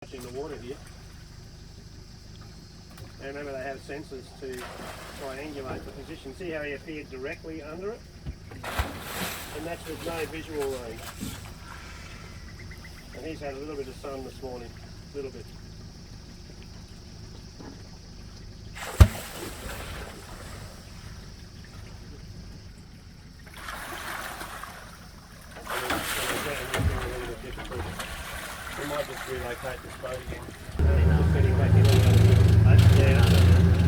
in the water here. And remember they have sensors to triangulate the position. See how he appeared directly under it? And that's with no visual range. And he's had a little bit of sun this morning, a little bit. We might just relocate this boat again. Just getting back in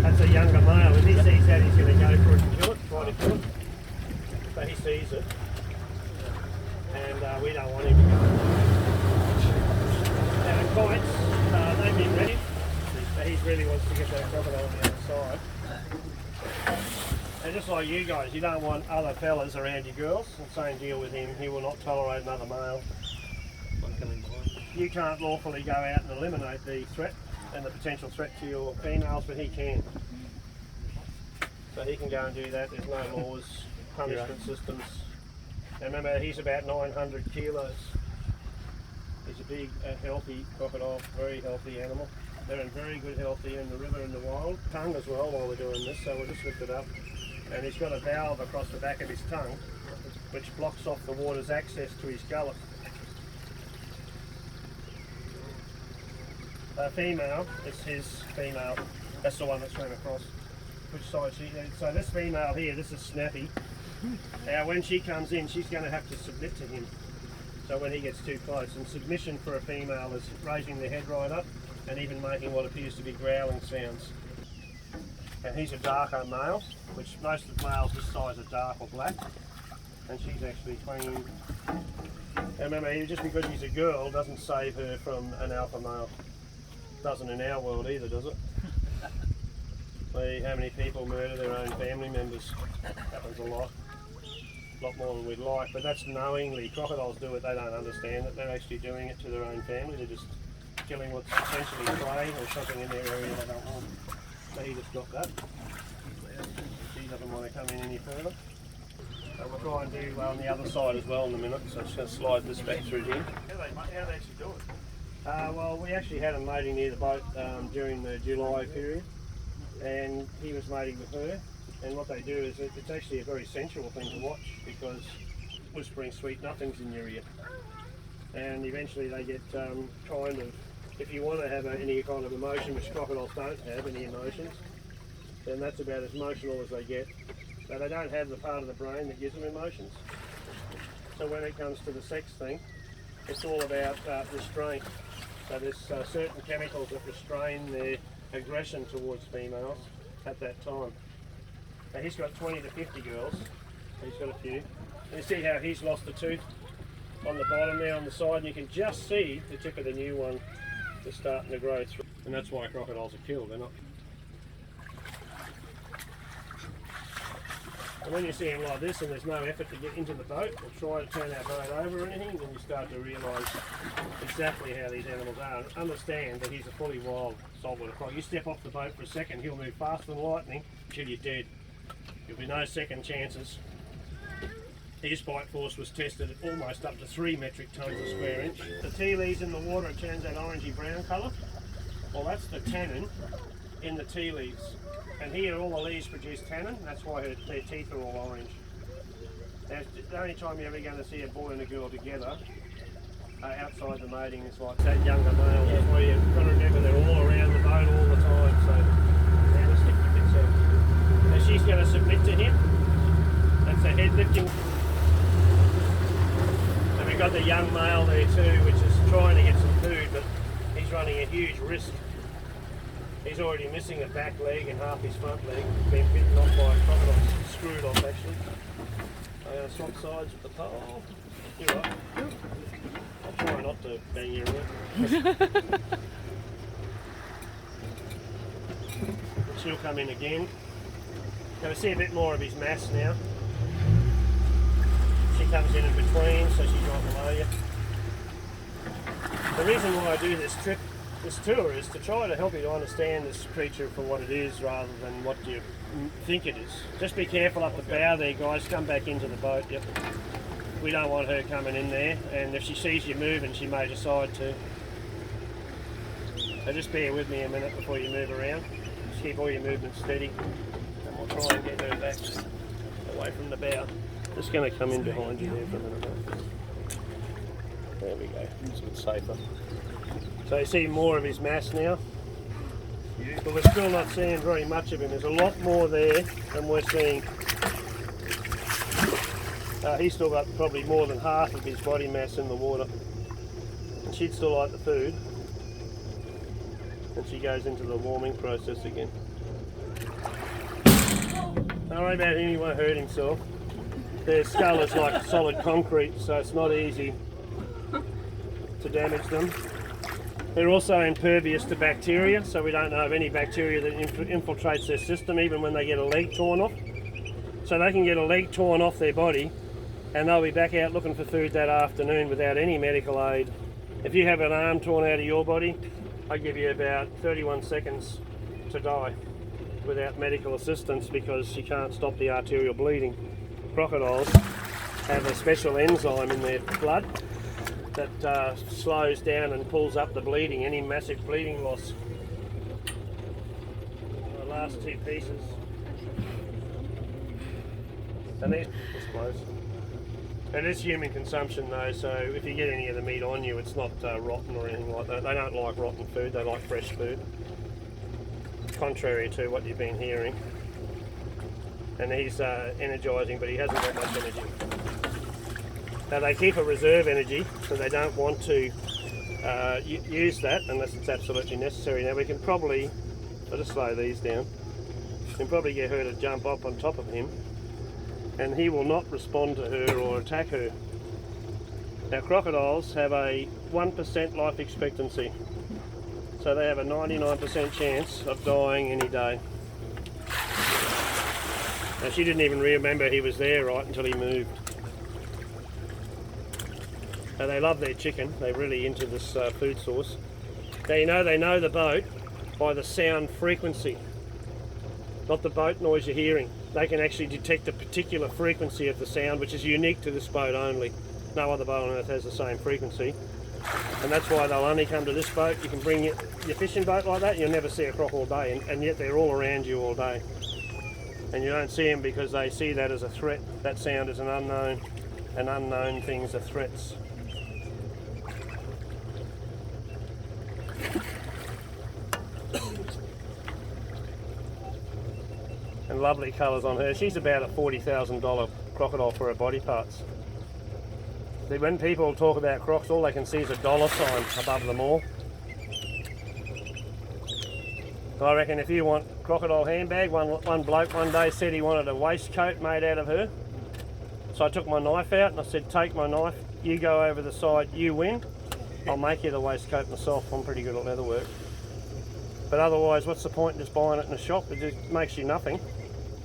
that's a younger male. If he sees that, he's going to go for it and kill it, try to kill it. So he sees it, and we don't want him to go. Now the kites, they've been ready. So he really wants to get that crocodile on the other side. And just like you guys, you don't want other fellas around your girls. Same deal with him. He will not tolerate another male. You can't lawfully go out and eliminate the threat and the potential threat to your females, but he can. So he can go and do that. There's no laws, punishment systems. And remember, he's about 900 kilos. He's a big, healthy crocodile, very healthy animal. They're in very good health here in the river and the wild. Tongue as well while we're doing this, so we'll just lift it up. And he's got a valve across the back of his tongue, which blocks off the water's access to his gullet. Female, it's his female, that's the one that swam across. Which side she is. So this female here, this is Snappy. Now when she comes in, she's going to have to submit to him. So when he gets too close, and submission for a female is raising the head right up and even making what appears to be growling sounds. And he's a darker male, which most of the males this size are dark or black. And she's actually clean. And remember, just because she's a girl doesn't save her from an alpha male. Doesn't in our world either, does it? How many people murder their own family members? Happens a lot more than we'd like, but that's knowingly. Crocodiles do it, they don't understand it. They're actually doing it to their own family. They're just killing what's potentially prey or something in their area they don't want. So he just got that. She doesn't want to come in any further. So we'll try and do on the other side as well in a minute. So I'm just going to slide this back through here. How do they actually do it? Well, we actually had him mating near the boat during the July period, and he was mating with her. And what they do is it's actually a very sensual thing to watch, because whispering sweet nothings in your ear. And eventually they get kind of, if you want to have any kind of emotion, which crocodiles don't have any emotions, then that's about as emotional as they get. So they don't have the part of the brain that gives them emotions. So when it comes to the sex thing, it's all about restraint. So there's certain chemicals that restrain their aggression towards females at that time. Now he's got 20 to 50 girls. He's got a few. And you see how he's lost a tooth on the bottom there on the side, and you can just see the tip of the new one is starting to grow through. And that's why crocodiles are killed. They're not. And when you see him like this and there's no effort to get into the boat or try to turn our boat over or anything, then you start to realise exactly how these animals are. And understand that he's a fully wild saltwater croc. You step off the boat for a second, he'll move faster than lightning till you're dead. There'll be no second chances. His bite force was tested at almost up to 3 metric tonnes a square inch. The tea leaves in the water, it turns that orangey brown colour. Well, that's the tannin in the tea leaves. And here all the leaves produce tannin, that's why their teeth are all orange. Now, the only time you're ever going to see a boy and a girl together outside the mating is like that younger male. That's why you've got to remember they're all around the boat all the time. So now let's stick your bits out. Now she's going to submit to him. That's the head lifting. And we've got the young male there too, which is trying to get some food, but he's running a huge risk. He's already missing a back leg and half his front leg. Been bitten off by a crocodile, screwed off actually. I'm going to swap sides with the pole. You're right. I'll try not to bang you around. She'll come in again. Going to see a bit more of his mass now. She comes in between, so she's right below you. The reason why I do this tour is to try to help you to understand this creature for what it is rather than what you think it is. Just be careful up the bow there, guys. Come back into the boat. Yep. We don't want her coming in there, and if she sees you moving, she may decide to So just bear with me a minute before you move around. Just keep all your movements steady, and we'll try and get her back away from the bow. Just going to come in behind you there for a minute. There we go, it's a bit safer. So you see more of his mass now, but we're still not seeing very much of him. There's a lot more there than we're seeing. He's still got probably more than half of his body mass in the water. And she'd still like the food. And she goes into the warming process again. Don't worry about him, he won't hurt himself. Their skull is like solid concrete, so it's not easy to damage them. They're also impervious to bacteria, so we don't know of any bacteria that infiltrates their system, even when they get a leg torn off. So they can get a leg torn off their body, and they'll be back out looking for food that afternoon without any medical aid. If you have an arm torn out of your body, I give you about 31 seconds to die without medical assistance, because you can't stop the arterial bleeding. Crocodiles have a special enzyme in their blood that slows down and pulls up the bleeding, any massive bleeding loss. The last two pieces. And these close. It is human consumption though, so if you get any of the meat on you, it's not rotten or anything like that. They don't like rotten food, they like fresh food. Contrary to what you've been hearing. And he's energising, but he hasn't got much energy. Now they keep a reserve energy, so they don't want to use that unless it's absolutely necessary. Now we can probably, I'll just slow these down, we can probably get her to jump up on top of him, and he will not respond to her or attack her. Now crocodiles have a 1% life expectancy, so they have a 99% chance of dying any day. Now she didn't even remember he was there right until he moved. Now they love their chicken, they're really into this food source. Now they know the boat by the sound frequency, not the boat noise you're hearing. They can actually detect a particular frequency of the sound, which is unique to this boat only. No other boat on earth has the same frequency. And that's why they'll only come to this boat. You can bring your fishing boat like that, you'll never see a croc all day, and yet they're all around you all day. And you don't see them because they see that as a threat. That sound is an unknown, and unknown things are threats. And lovely colours on her. She's about a $40,000 crocodile for her body parts. See, when people talk about crocs, all they can see is a dollar sign above them all. I reckon if you want crocodile handbag, one bloke one day said he wanted a waistcoat made out of her. So I took my knife out and I said, take my knife, you go over the side, you win. I'll make you the waistcoat myself, I'm pretty good at leather work. But otherwise, what's the point in just buying it in a shop? It just makes you nothing.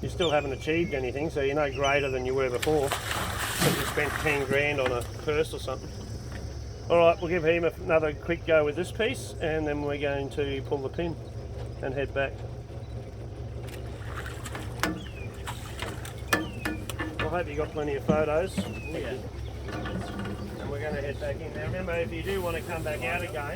You still haven't achieved anything, so you're no greater than you were before. Because you spent 10 grand on a purse or something. Alright, we'll give him another quick go with this piece, and then we're going to pull the pin and head back. I hope you got plenty of photos. Yeah. And we're going to head back in. Now remember, if you do want to come back out again,